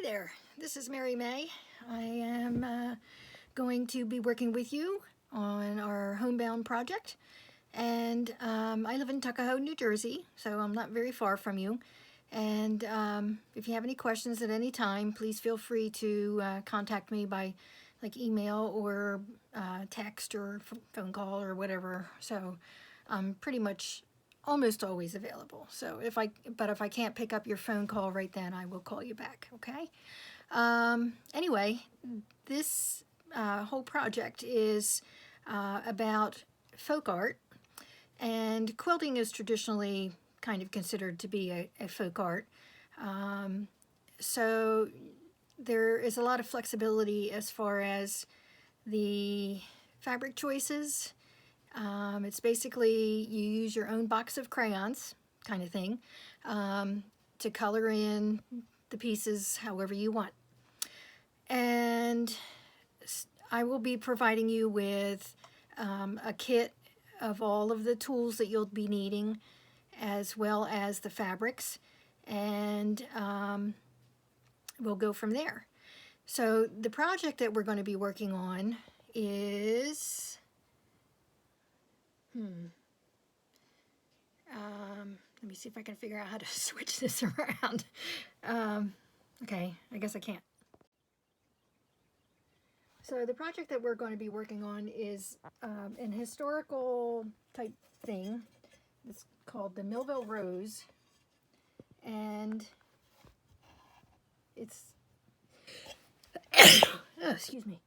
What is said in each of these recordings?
there, this is Mary May. I am going to be working with you on our Homebound project, and I live in Tuckahoe, New Jersey, so I'm not very far from you. And if you have any questions at any time, please feel free to contact me by email or text or phone call or whatever. So I'm pretty much almost always available. So if I can't pick up your phone call right then, I will call you back, okay? Anyway, this whole project is about folk art, and quilting is traditionally kind of considered to be a folk art. So there is a lot of flexibility as far as the fabric choices. It's basically you use your own box of crayons kind of thing to color in the pieces however you want. And I will be providing you with a kit of all of the tools that you'll be needing, as well as the fabrics, and we'll go from there. So the project that we're going to be working on is let me see if I can figure out how to switch this around. Okay, I guess I can't. So the project that we're going to be working on is an historical type thing. It's called the Millville Rose, and it's oh, excuse me,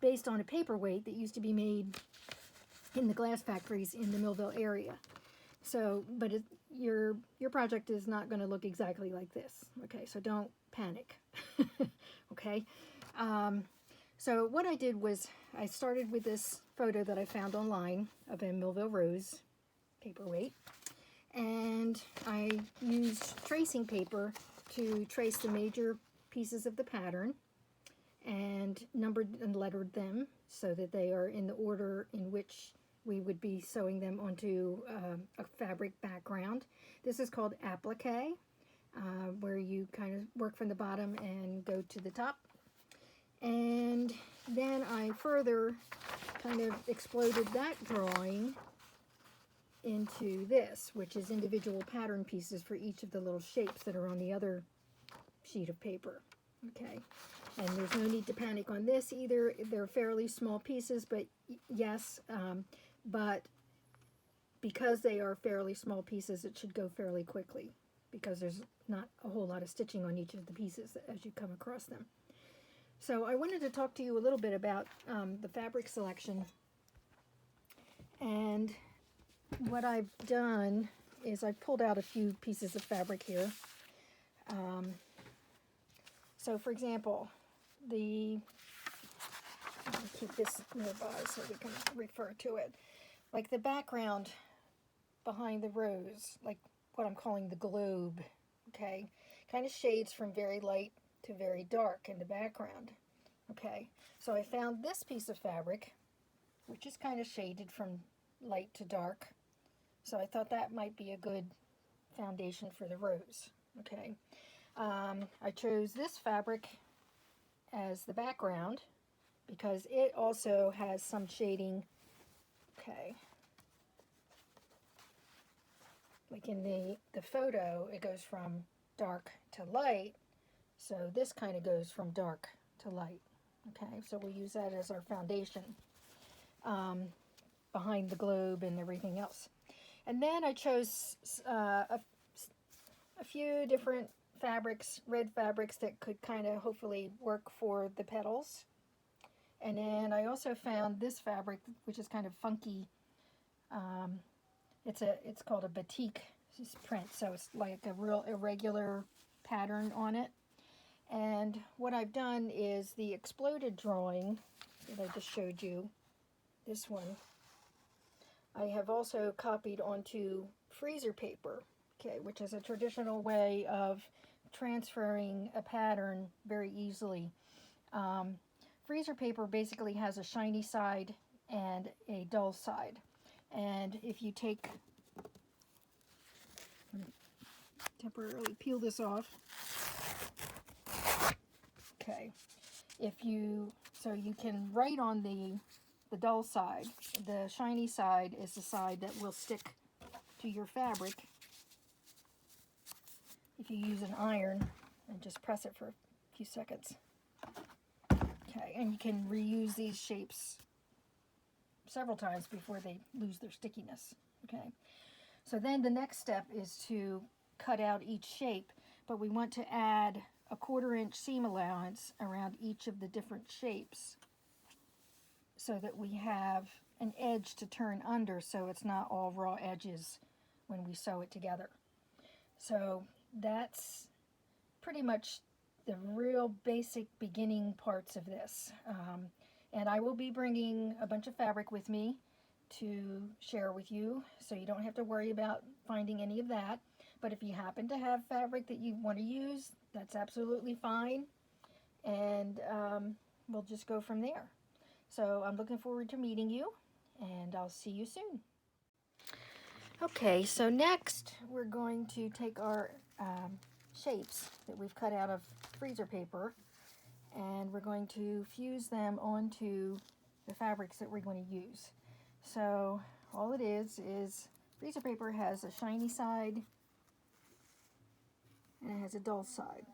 based on a paperweight that used to be made in the glass factories in the Millville area. So, but your project is not going to look exactly like this. Okay, so don't panic. Okay. So what I did was I started with this photo that I found online of a Millville Rose paperweight, and I used tracing paper to trace the major pieces of the pattern and numbered and lettered them so that they are in the order in which we would be sewing them onto a fabric background. This is called appliqué, where you kind of work from the bottom and go to the top. And then I further kind of exploded that drawing into this, which is individual pattern pieces for each of the little shapes that are on the other sheet of paper. Okay, and there's no need to panic on this either. They're fairly small pieces, but yes, but because they are fairly small pieces, it should go fairly quickly because there's not a whole lot of stitching on each of the pieces as you come across them. So I wanted to talk to you a little bit about the fabric selection. And what I've done is I've pulled out a few pieces of fabric here. So for example, let me keep this nearby so we can refer to it. Like the background behind the rose, like what I'm calling the globe, okay, kind of shades from very light to very dark in the background. Okay, so I found this piece of fabric, which is kind of shaded from light to dark. So I thought that might be a good foundation for the rose. Okay, I chose this fabric as the background because it also has some shading. Okay, like in the photo, it goes from dark to light. So this kind of goes from dark to light. Okay, so we'll use that as our foundation behind the globe and everything else. And then I chose a few different fabrics, red fabrics that could kind of hopefully work for the petals. And then I also found this fabric, which is kind of funky. It's called a batik print, so it's like a real irregular pattern on it. And what I've done is the exploded drawing that I just showed you, this one, I have also copied onto freezer paper, okay, which is a traditional way of transferring a pattern very easily. Freezer paper basically has a shiny side and a dull side. And if you take, temporarily peel this off. Okay, so you can write on the dull side. The shiny side is the side that will stick to your fabric if you use an iron and just press it for a few seconds. Okay, and you can reuse these shapes several times before they lose their stickiness. Okay, so then the next step is to cut out each shape, but we want to add a 1/4 inch seam allowance around each of the different shapes so that we have an edge to turn under, so it's not all raw edges when we sew it together. So that's pretty much the real basic beginning parts of this. And I will be bringing a bunch of fabric with me to share with you, so you don't have to worry about finding any of that. But if you happen to have fabric that you want to use, that's absolutely fine. And we'll just go from there. So I'm looking forward to meeting you, and I'll see you soon. Okay, so next we're going to take our shapes that we've cut out of freezer paper, and we're going to fuse them onto the fabrics that we're going to use. So all it is freezer paper has a shiny side and it has a dull side.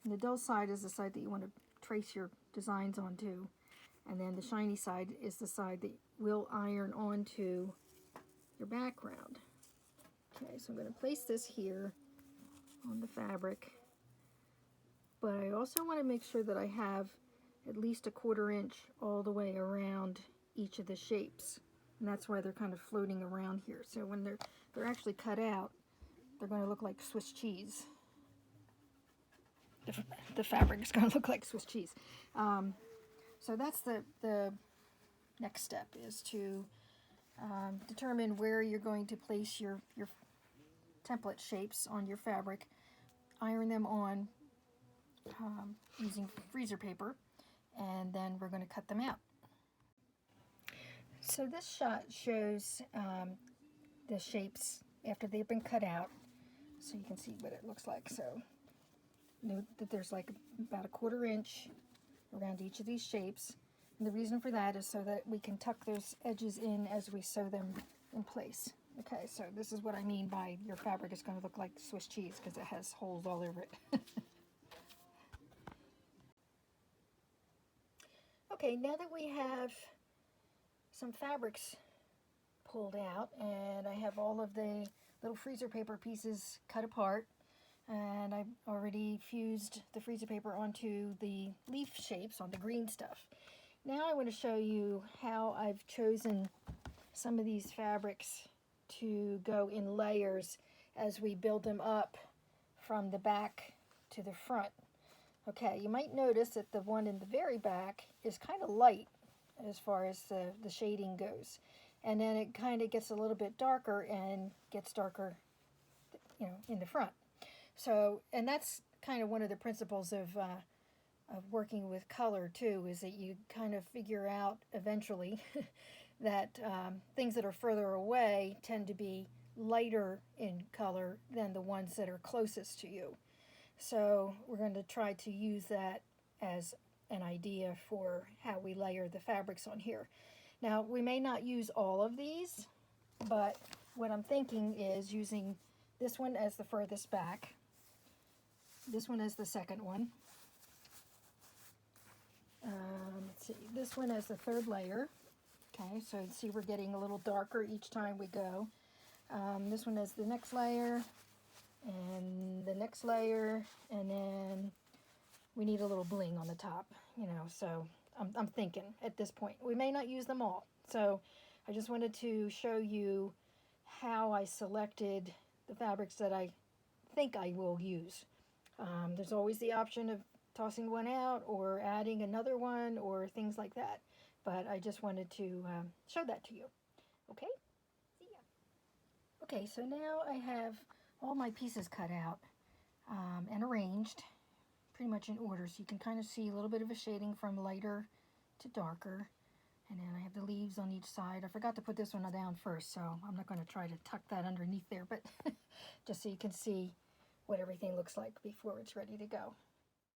And the dull side is the side that you want to trace your designs onto, and then the shiny side is the side that will iron onto your background. Okay, so I'm going to place this here on the fabric, but I also want to make sure that I have at least a 1/4 inch all the way around each of the shapes, and that's why they're kind of floating around here. So when they're actually cut out, they're going to look like Swiss cheese. The fabric is going to look like Swiss cheese. So that's the next step, is to determine where you're going to place your template shapes on your fabric, iron them on using freezer paper, and then we're going to cut them out. So this shot shows the shapes after they've been cut out, so you can see what it looks like. So note that there's like about a 1/4 inch around each of these shapes, and the reason for that is so that we can tuck those edges in as we sew them in place. Okay, so this is what I mean by your fabric is going to look like Swiss cheese, because it has holes all over it. Okay, now that we have some fabrics pulled out and I have all of the little freezer paper pieces cut apart, and I've already fused the freezer paper onto the leaf shapes, on the green stuff. Now I want to show you how I've chosen some of these fabrics to go in layers as we build them up from the back to the front. Okay, you might notice that the one in the very back is kind of light as far as the shading goes, and then it kind of gets a little bit darker and gets darker, you know, in the front. So, and that's kind of one of the principles of working with color too, is that you kind of figure out eventually that things that are further away tend to be lighter in color than the ones that are closest to you. So we're going to try to use that as an idea for how we layer the fabrics on here. Now, we may not use all of these, but what I'm thinking is using this one as the furthest back, this one as the second one, let's see, this one as the third layer. Okay, so see, we're getting a little darker each time we go. This one as the next layer, and the next layer, and then we need a little bling on the top, you know. So I'm thinking at this point we may not use them all, so I just wanted to show you how I selected the fabrics that I think I will use. There's always the option of tossing one out or adding another one or things like that, but I just wanted to show that to you. Okay, see ya. Okay, so now I have all my pieces cut out and arranged pretty much in order, so you can kind of see a little bit of a shading from lighter to darker. And then I have the leaves on each side. I forgot to put this one down first, so I'm not going to try to tuck that underneath there, but just so you can see what everything looks like before it's ready to go.